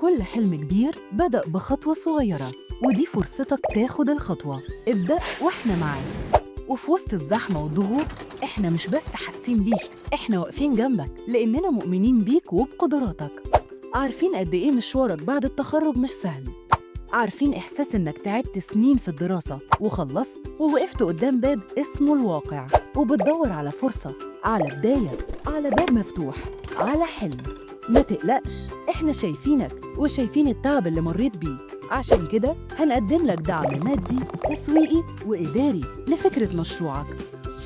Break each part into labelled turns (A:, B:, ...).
A: كل حلم كبير بدأ بخطوة صغيرة، ودي فرصتك تاخد الخطوة. ابدأ وإحنا معاك. وفي وسط الزحمة والضغوط إحنا مش بس حاسين بيك، إحنا واقفين جنبك لأننا مؤمنين بيك وبقدراتك. عارفين قد إيه مشوارك بعد التخرج مش سهل، عارفين إحساس إنك تعبت سنين في الدراسة وخلصت ووقفت قدام باب اسمه الواقع، وبتدور على فرصة، على بداية، على باب مفتوح، على حلم. ما تقلقش، إحنا شايفينك وشايفين التعب اللي مريت بيه. عشان كده هنقدم لك دعم مادي، تسويقي وإداري لفكرة مشروعك.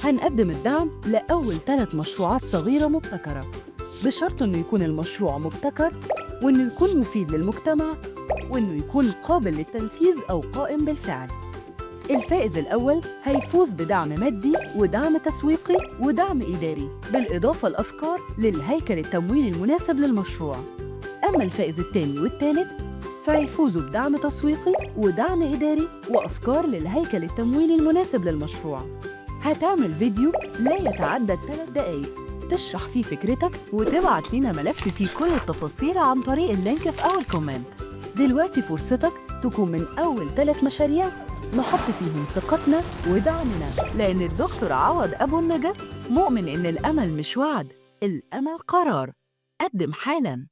A: هنقدم الدعم لأول 3 مشروعات صغيرة مبتكرة، بشرط إنه يكون المشروع مبتكر، وإنه يكون مفيد للمجتمع، وإنه يكون قابل للتنفيذ أو قائم بالفعل. الفائز الأول هيفوز بدعم مادي ودعم تسويقي ودعم إداري، بالإضافة لأفكار للهيكل التمويلي المناسب للمشروع. أما الفائز الثاني والثالث فهيفوزوا بدعم تسويقي ودعم إداري وأفكار للهيكل التمويلي المناسب للمشروع. هتعمل فيديو لا يتعدى 3 دقايق تشرح فيه فكرتك وتبعت لنا ملف فيه كل التفاصيل عن طريق اللينك في أول كومنت. دلوقتي فرصتك تكون من أول 3 مشاريع نحط فيهم ثقتنا ودعمنا، لأن الدكتور عوض أبو النجا مؤمن إن الأمل مش وعد، الأمل قرار. قدم حالاً.